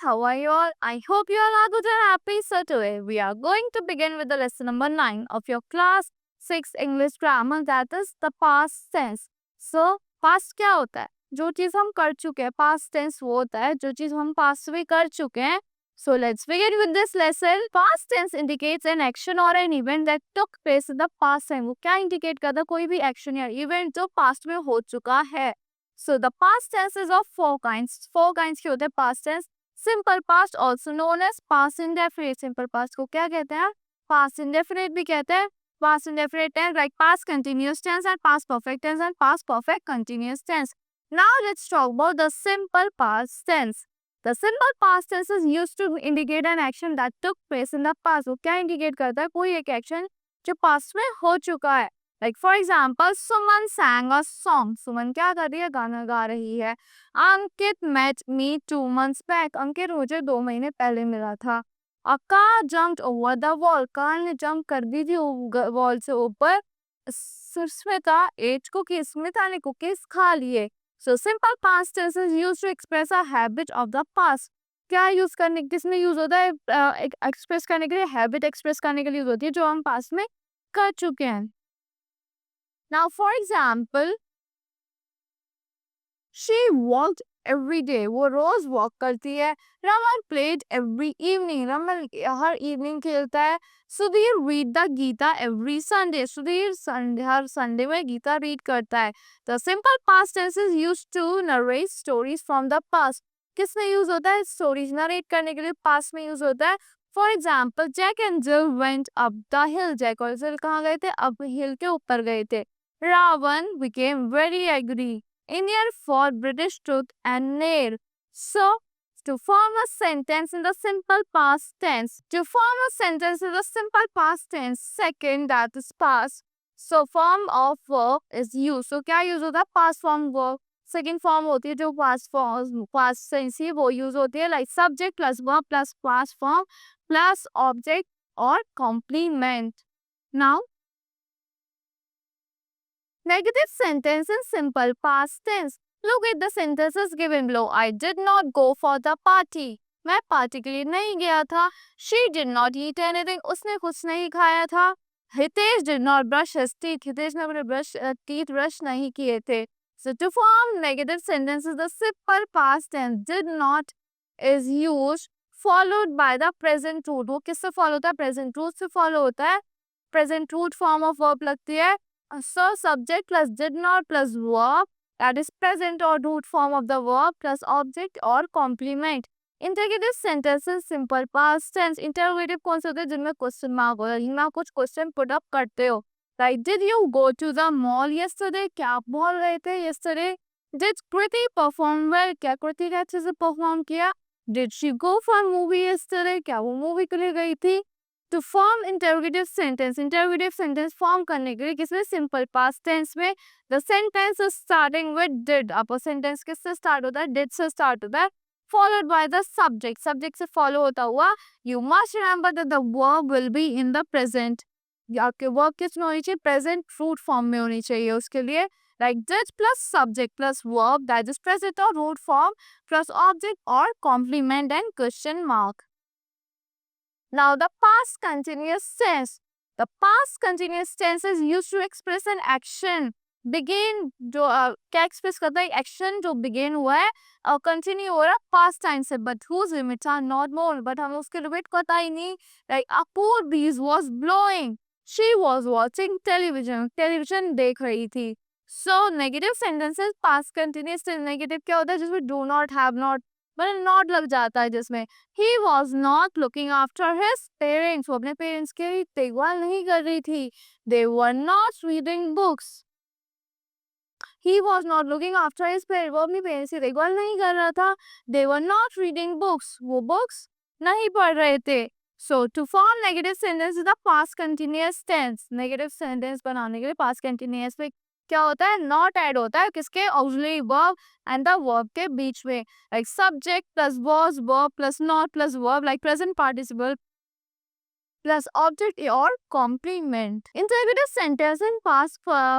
How are you all? I hope you all are good and happy. So today we are going to begin with the lesson number 9 of your class 6 English grammar, that is the past tense. So past क्या होता है? जो चीज हम कर चुके हैं, past tense वो होता है जो चीज हम past में कर चुके हैं. So let's begin with this lesson. Past tense indicates an action or an event that took place in the past time. वो क्या indicate करता है? कोई भी action या event जो past में हो चुका है. So the past tense is of four kinds. Four kinds के होते हैं past tense. Simple past also known as past indefinite. Simple past को क्या कहते हैं? Past indefinite भी कहते हैं. Past indefinite tense like past continuous tense and past perfect tense and past perfect continuous tense. Now let's talk about the simple past tense. The simple past tense is used to indicate an action that took place in the past. वो क्या indicate करता है? कोई एक action जो past में हो चुका है. Like for example, Suman sang a song. Suman क्या कर रही है? गाना गा रही है. Ankit met me 2 months back. अंकित मुझे 2 महीने पहले मिला था. A car jumped over the wall. Car ने jump कर दी थी wall से ऊपर. Smita as cookies. स्मिता ने cookies खा लिए. So simple past tense is used to express a habit of the past. क्या यूज करने किसमें यूज होता है? एक्सप्रेस करने के लिए, हैबिट एक्सप्रेस करने के लिए यूज होती है जो हम पास्ट में कर चुके हैं. Now, for example, she walked every day. वो रोज वॉक करती है. Raman played every evening. Raman हर evening खेलता है. Sudhir read the Gita every Sunday. Sudhir her Sunday में गीता read करता है. The simple past tense is used to narrate stories from the past. किसमें use होता है? Stories narrate करने के लिए past में यूज होता है. For example, Jack and Jill went up the hill. Jack और Jill कहाँ गए थे? Up hill के ऊपर गए थे. Ravan became very angry. Indian fought British tooth and nail. So, to form a sentence in the simple past tense. To form a sentence in the simple past tense, second that is past. So, form of verb is used. So, क्या use होता है? Past form verb. Second form होती है जो past tense है वो use होती है like subject plus verb plus past form plus object or complement. Now, negative sentence in simple past tense. Look at the sentences given below. I did not go for the party. मैं party के लिए नहीं गया था. She did not eat anything. उसने कुछ नहीं खाया था. Hitesh did not brush his teeth. Hitesh ने अपने teeth brush नहीं किए थे. So to form negative sentences, the simple past tense did not is used followed by the present root. वो किससे follow होता है? Present root से follow होता है. Present root form of verb लगती है. So subject plus did not plus verb, that is present or root form of the verb plus object or complement. Interrogative sentences simple past tense. Interrogative कौन से होते हैं? जिनमें question mark होता है, जिनमें आप कुछ क्वेश्चन पुट अप करते हो. Like did you go to the mall yesterday? क्या आप मॉल गए थे yesterday? Did Kriti perform well? क्या कृति ने अच्छे से परफॉर्म किया? Did she go for a movie yesterday? क्या वो मूवी के लिए गई थी? To form interrogative sentence form करने के लिए किसमें? simple past tense में the sentence is starting with did. आपका sentence किससे start होता है? Did से start होता है followed by the subject. Subject से follow होता हुआ you must remember that the verb will be in the present. आपके verb किस में होनी चाहिए? present root form में होनी चाहिए. उसके लिए like did plus subject plus verb, that is present or root form plus object or complement and question mark. Now the past continuous tense. The past continuous tense is used to express an action. Begin जो क्या express करता है? Action जो begin हुआ है और continue हो रहा है past time से, but whose limits are not known. But हमें उसके limit पता ही नहीं. Like a poor breeze was blowing. She was watching television. Television देख रही थी. So negative sentences past continuous tense. Negative क्या होता है? जिसमें do not, have not, मतलब not लग जाता है जिसमें. He was not looking after his parents. वो अपने parents की देखभाल नहीं कर रही थी. They were not reading books. He was not looking after his parents. वो अपनी parents की देखभाल नहीं कर रहा था. They were not reading books. वो books नहीं पढ़ रहे थे. So to form negative sentence is the past continuous tense. Negative sentence बनाने के लिए past continuous में क्या होता है? Not add होता है किसके? Auxiliary verb and the verb के बीच में. Like subject plus was, verb plus not plus verb, like present participle plus object or complement. Interrogative sentence in past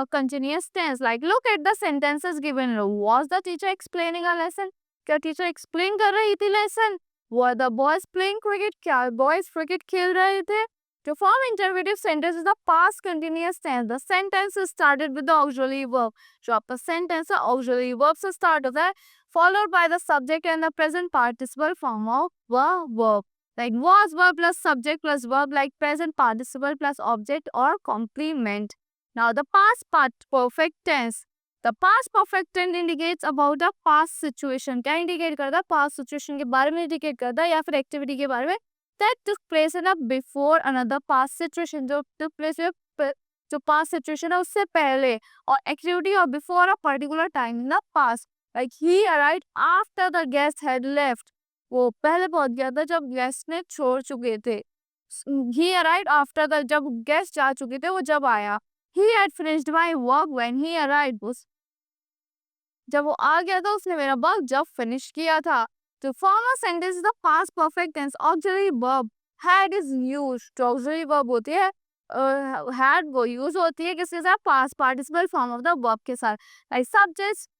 continuous tense. Like look at the sentences given. Was the teacher explaining a lesson? क्या teacher explain कर रही थी lesson? Were the boys playing cricket? क्या boys cricket खेल रहे थे? To form interrogative sentences, the past continuous tense. The sentence is started with the auxiliary verb. जो आपका sentence है auxiliary verb से start होता है, followed by the subject and the present participle form of verb. Like was verb plus subject plus verb, like present participle plus object or complement. Now the past part perfect tense. The past perfect tense indicates about the past situation. क्या indicate करता है? Past situation के बारे में indicate करता है या फिर activity के बारे में that took place in a before another past situation. जो took place में जो past situation है उससे पहले, और activity और before a particular time in the past. Like he arrived after the guest had left. वो पहले पहुंच गया था जब गेस्ट ने छोड़ चुके थे. He arrived after the, जब गेस्ट जा चुके थे वो जब आया. He had finished my work when he arrived. जब वो आ गया था उसने मेरा वर्क जब फिनिश किया था. To form a sentence, the past perfect tense auxiliary verb had is used. तो auxiliary verb होती है had वो यूज होती है किसके साथ? past participle form of the verb के साथ. Like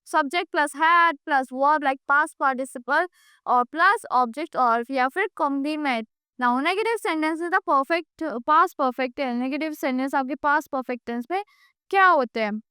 subject plus had plus verb, like past participle और plus object और या फिर complement. Now negative sentence is the perfect past perfect tense. Negative sentence आपके past perfect tense में क्या होते हैं?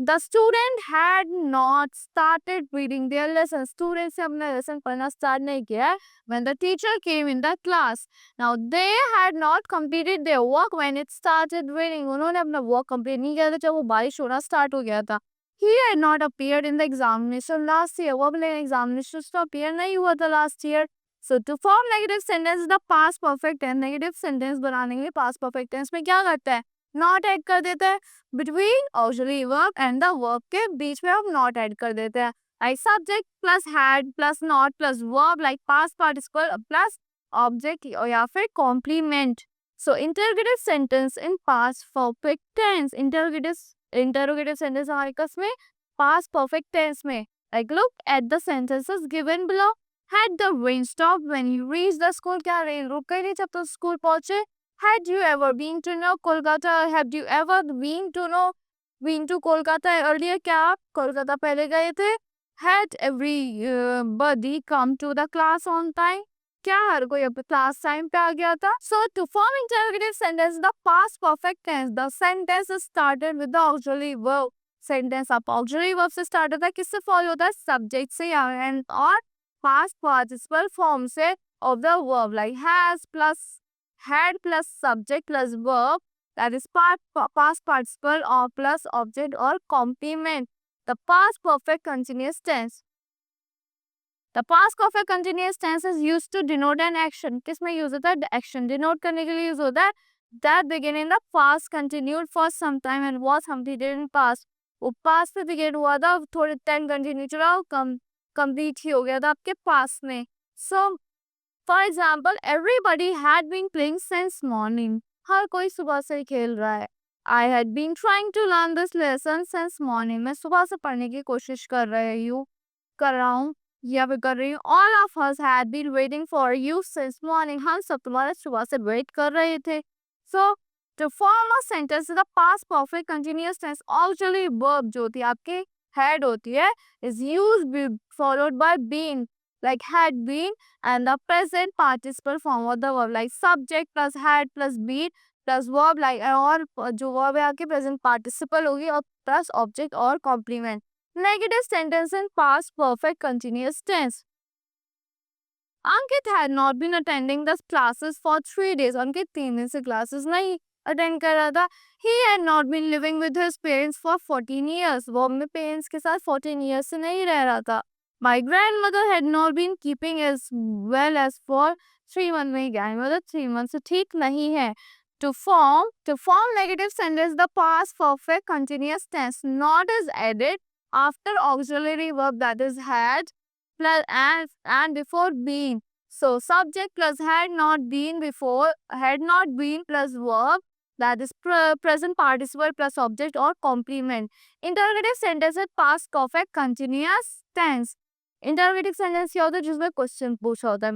The student had not started reading their lesson. Students से अपना lesson पढ़ना start नहीं किया when the teacher came in the class. Now they had not completed their work when it started raining. उन्होंने अपना work complete नहीं किया था जब वो बारिश होना start हो गया था. He had not appeared in the examination last year. वो अपने examination में appear नहीं हुआ था last year. So to form negative sentence, the past perfect tense. Negative sentence बनाने के लिए past perfect tense में क्या करता है? Not add कर देता है. Between auxiliary verb and the verb के बीच में हम not add कर देते हैं. Like subject plus had plus not plus verb, like past participle plus object या फिर complement. So interrogative sentence in past perfect tense. Interrogative sentence हमारे कस में past perfect tense में. Like look at the sentences given below. Had the rain stopped when you reached the school? क्या rain रुक गई थी जब तुम स्कूल पहुंचे? Had you ever been to know Kolkata? Have you ever been to Kolkata earlier? क्या आप कोलकाता पहले गए थे? Had everybody come to the class on time? क्या हर कोई अपने क्लास टाइम पे आ गया था? So to form interrogative sentence, the past perfect tense, the sentence is started with the auxiliary verb. Sentence आप auxiliary verb से start होता है, किससे follow होता है? Subject से या and और past participle form से of the verb, like has plus had plus subject plus verb, that is past participle or plus object or complement. The past perfect continuous tense. The past perfect continuous tense is used to denote an action. किसमें use होता है? Action denote करने के लिए use होता है. That began in the past, continued for some time and was completed in past. वो past में begin हुआ था, थोड़े time continue चला, complete ही हो गया था आपके past में. So for example, everybody had been playing since morning. हर कोई सुबह से खेल रहा है. I had been trying to learn this lesson since morning. मैं सुबह से पढ़ने की कोशिश कर रहा हूँ या फिर कर रही हूँ. All of us had been waiting for you since morning. हम सब तुम्हारे सुबह से wait कर रहे थे. So to form a sentence, the past perfect continuous tense auxiliary verb जो होती है आपके had होती है is used followed by been, like had been, and the present participle form of the verb, like subject plus had plus been plus verb, like और जो verb है आपके present participle होगी और plus object और complement. Negative sentence in past perfect continuous tense. Ankit had not been attending the classes for 3 days. Ankit 3 दिन से classes नहीं attend कर रहा था. He had not been living with his parents for 14 years. वो अपने parents के साथ 14 years से नहीं रह रहा था. My grandmother had not been keeping as well as for 3 months. मेरी grandmother 3 months से ठीक नहीं है. To form negative sentence, the past perfect continuous tense not is added after auxiliary verb, that is had plus and before been. So subject plus had not been plus verb, that is present participle plus object or complement. Interrogative sentence is past perfect continuous tense. Interrogative sentence क्या होता है जिसमें question पूछा होता है.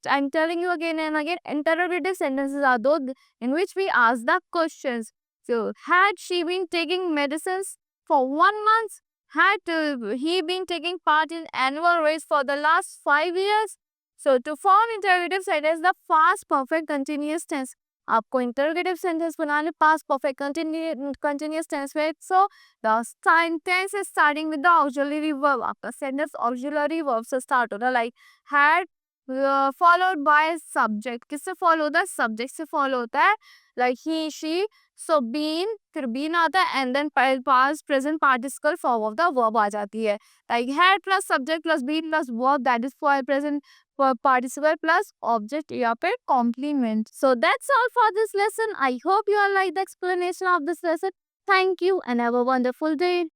I'm telling you again and again, interrogative sentences are those in which we ask the questions. So had she been taking medicines for 1 month? he been taking part in annual race for the last 5 years? So to form interrogative sentence, the past perfect continuous tense. आपको interrogative sentence बनाने past perfect continuous tense में. So the sentence is starting with the auxiliary verb. आपका sentence auxiliary verb से start होता है, like had followed by subject. किससे follow होता है? Subject से follow होता है, like he, she. So been, फिर been आता है and then past present participle form of the verb आ जाती है, like had plus subject plus been plus verb, that is for present participle plus object या फिर complement. So that's all for this lesson. I hope you all like the explanation of this lesson. Thank you and have a wonderful day.